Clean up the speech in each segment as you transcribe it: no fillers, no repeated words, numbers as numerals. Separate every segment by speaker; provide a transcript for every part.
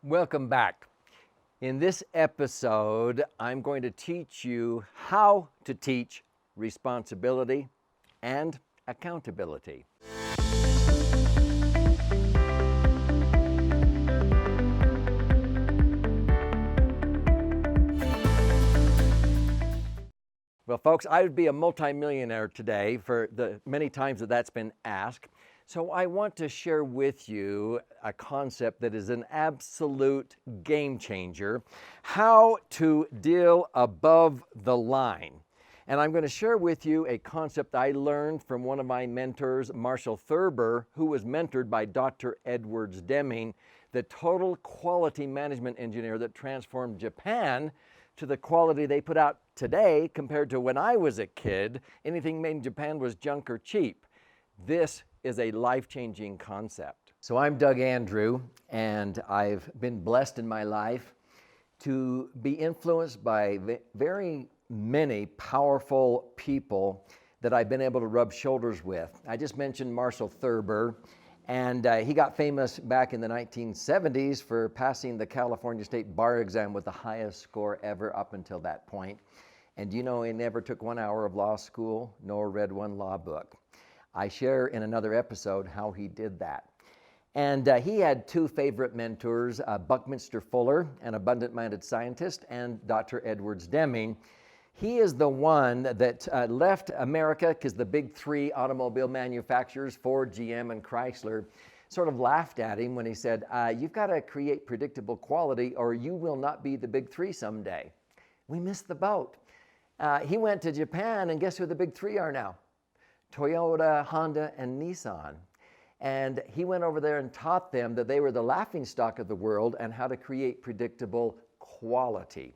Speaker 1: Welcome back. In this episode, I'm going to teach you how to teach responsibility and accountability. Well, folks, I would be a multimillionaire today for the many times that's been asked. So I want to share with you a concept that is an absolute game changer, how to deal above the line. And I'm going to share with you a concept I learned from one of my mentors, Marshall Thurber, who was mentored by Dr. Edwards Deming, the total quality management engineer that transformed Japan to the quality they put out today compared to when I was a kid. Anything made in Japan was junk or cheap. This is a life-changing concept. So I'm Doug Andrew, and I've been blessed in my life to be influenced by very many powerful people that I've been able to rub shoulders with. I just mentioned Marshall Thurber, and he got famous back in the 1970s for passing the California State Bar exam with the highest score ever up until that point. And you know, he never took 1 hour of law school, nor read one law book. I share in another episode how he did that. And he had two favorite mentors, Buckminster Fuller, an abundant-minded scientist, and Dr. Edwards Deming. He is the one that left America because the big three automobile manufacturers, Ford, GM, and Chrysler, sort of laughed at him when he said, you've got to create predictable quality or you will not be the big three someday. We missed the boat. He went to Japan, and guess who the big three are now? Toyota, Honda, and Nissan. And he went over there and taught them that they were the laughingstock of the world and how to create predictable quality.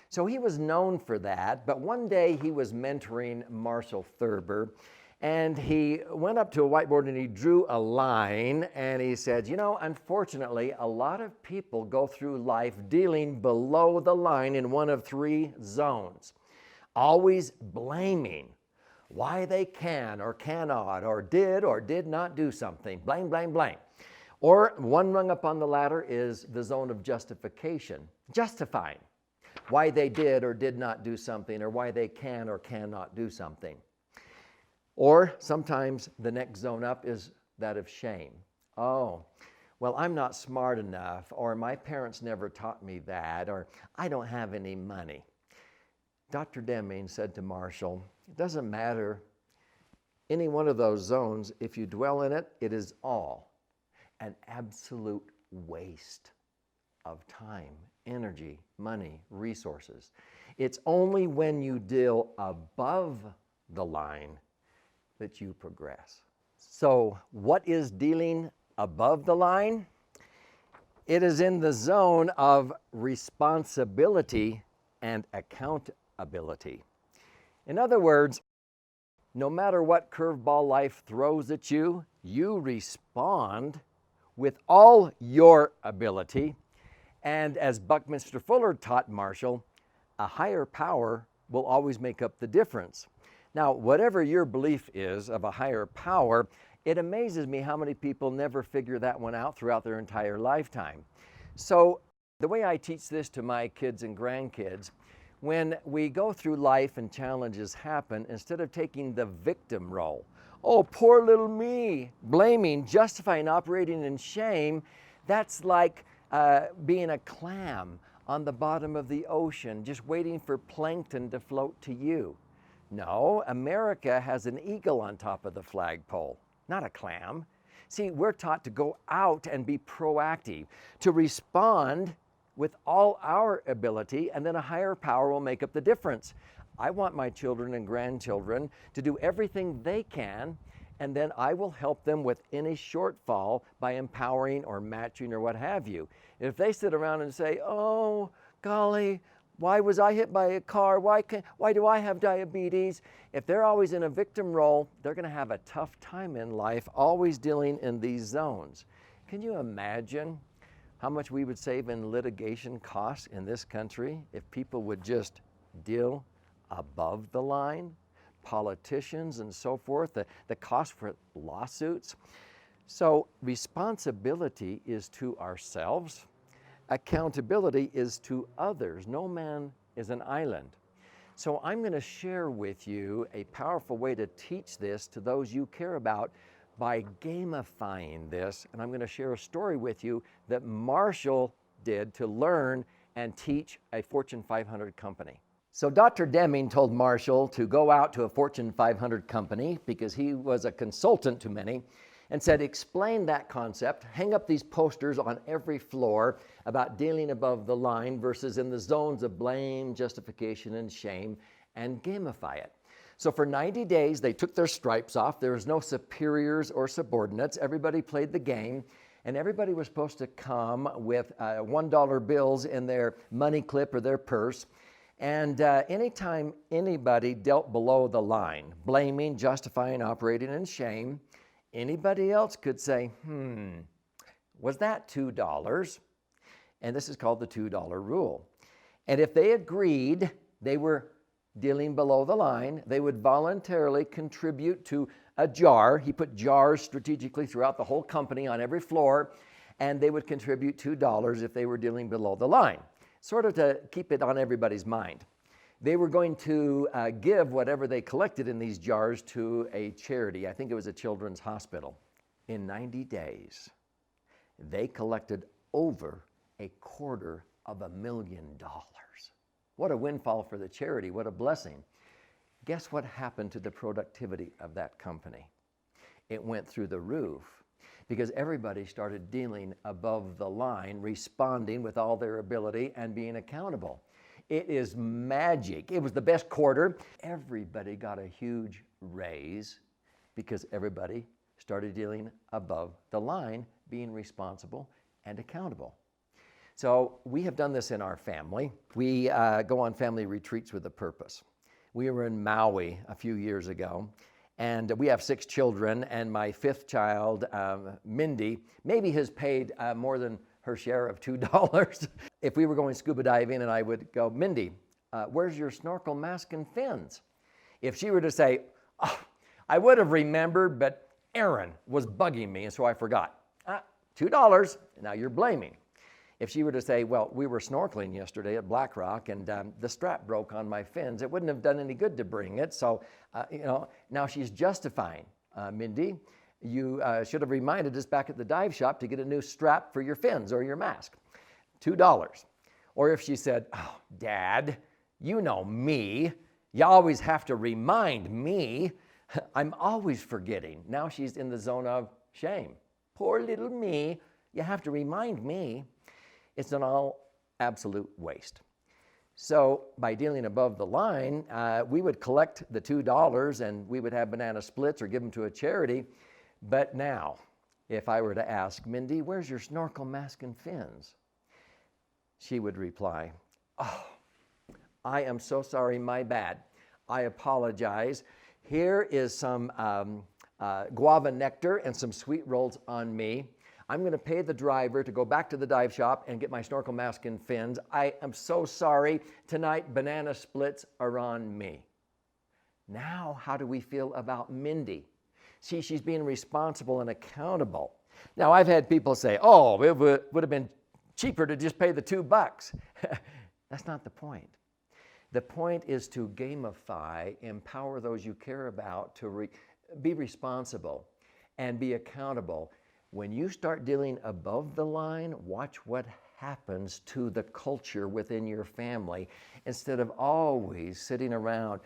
Speaker 1: So he was known for that, but one day he was mentoring Marshall Thurber, and he went up to a whiteboard and he drew a line, and he said, you know, unfortunately, a lot of people go through life dealing below the line in one of three zones, always blaming why they can or cannot or did not do something. Blame, blame, blame. Or one rung up on the ladder is the zone of justification, justifying why they did or did not do something or why they can or cannot do something. Or sometimes the next zone up is that of shame. Oh, well, I'm not smart enough, or my parents never taught me that, or I don't have any money. Dr. Deming said to Marshall, it doesn't matter any one of those zones. If you dwell in it, it is all an absolute waste of time, energy, money, resources. It's only when you deal above the line that you progress. So what is dealing above the line? It is in the zone of responsibility and accountability. In other words, no matter what curveball life throws at you, you respond with all your ability. And as Buckminster Fuller taught Marshall, a higher power will always make up the difference. Now, whatever your belief is of a higher power, it amazes me how many people never figure that one out throughout their entire lifetime. So the way I teach this to my kids and grandkids, when we go through life and challenges happen, instead of taking the victim role, oh, poor little me, blaming, justifying, operating in shame, that's like being a clam on the bottom of the ocean, just waiting for plankton to float to you. No, America has an eagle on top of the flagpole, not a clam. See, we're taught to go out and be proactive, to respond with all our ability, and then a higher power will make up the difference. I want my children and grandchildren to do everything they can, and then I will help them with any shortfall by empowering or matching or what have you. If they sit around and say, oh, golly, why was I hit by a car? Why do I have diabetes? If they're always in a victim role, they're going to have a tough time in life, always dealing in these zones. Can you imagine how much we would save in litigation costs in this country if people would just deal above the line? Politicians and so forth, the cost for lawsuits. So responsibility is to ourselves, accountability is to others. No man is an island. So I'm going to share with you a powerful way to teach this to those you care about by gamifying this. And I'm going to share a story with you that Marshall did to learn and teach a Fortune 500 company. So Dr. Deming told Marshall to go out to a Fortune 500 company because he was a consultant to many, and said, explain that concept, hang up these posters on every floor about dealing above the line versus in the zones of blame, justification, and shame, and gamify it. So for 90 days, they took their stripes off. There was no superiors or subordinates. Everybody played the game, and everybody was supposed to come with $1 bills in their money clip or their purse. And anytime anybody dealt below the line, blaming, justifying, operating in shame, anybody else could say, was that $2? And this is called the $2 rule. And if they agreed they were dealing below the line, they would voluntarily contribute to a jar. He put jars strategically throughout the whole company on every floor, and they would contribute $2 if they were dealing below the line, sort of to keep it on everybody's mind. They were going to give whatever they collected in these jars to a charity. I think it was a children's hospital. In 90 days, they collected over $250,000. What a windfall for the charity. What a blessing. Guess what happened to the productivity of that company? It went through the roof because everybody started dealing above the line, responding with all their ability and being accountable. It is magic. It was the best quarter. Everybody got a huge raise because everybody started dealing above the line, being responsible and accountable. So we have done this in our family. We go on family retreats with a purpose. We were in Maui a few years ago, and we have 6 children, and my 5th child, Mindy, maybe has paid more than her share of $2. If we were going scuba diving and I would go, Mindy, where's your snorkel, mask, and fins? If she were to say, oh, I would have remembered, but Aaron was bugging me, and so I forgot. $2, now you're blaming. If she were to say, well, we were snorkeling yesterday at Black Rock, and the strap broke on my fins, it wouldn't have done any good to bring it, so, now she's justifying. Mindy, you should have reminded us back at the dive shop to get a new strap for your fins or your mask. $2. Or if she said, oh, Dad, you know me. You always have to remind me. I'm always forgetting. Now she's in the zone of shame. Poor little me. You have to remind me. It's an all absolute waste. So by dealing above the line, we would collect the $2 and we would have banana splits or give them to a charity. But now, if I were to ask, Mindy, where's your snorkel, mask, and fins? She would reply, oh, I am so sorry, my bad. I apologize. Here is some guava nectar and some sweet rolls on me. I'm going to pay the driver to go back to the dive shop and get my snorkel, mask, and fins. I am so sorry. Tonight, banana splits are on me. Now, how do we feel about Mindy? See, she's being responsible and accountable. Now, I've had people say, oh, it would have been cheaper to just pay the $2. That's not the point. The point is to gamify, empower those you care about to be responsible and be accountable. When you start dealing above the line, watch what happens to the culture within your family instead of always sitting around,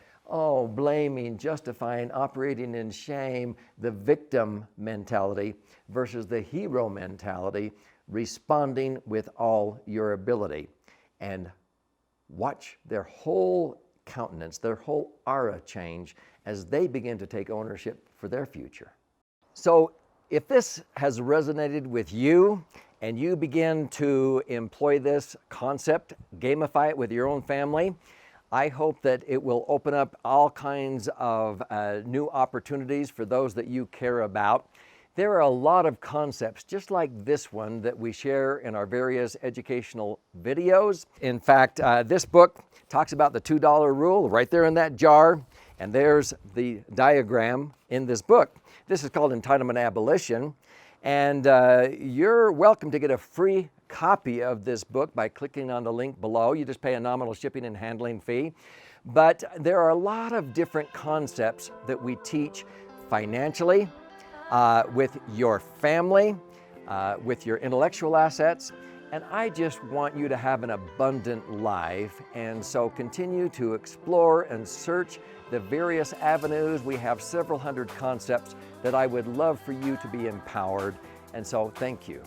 Speaker 1: blaming, justifying, operating in shame, the victim mentality versus the hero mentality, responding with all your ability. And watch their whole countenance, their whole aura change as they begin to take ownership for their future. So if this has resonated with you and you begin to employ this concept, gamify it with your own family, I hope that it will open up all kinds of new opportunities for those that you care about. There are a lot of concepts just like this one that we share in our various educational videos. In fact, this book talks about the $2 rule right there in that jar, and there's the diagram in this book. This is called Entitlement Abolition, and you're welcome to get a free copy of this book by clicking on the link below. You just pay a nominal shipping and handling fee. But there are a lot of different concepts that we teach financially, with your family, with your intellectual assets. And I just want you to have an abundant life. And so continue to explore and search the various avenues. We have several hundred concepts that I would love for you to be empowered. And so thank you.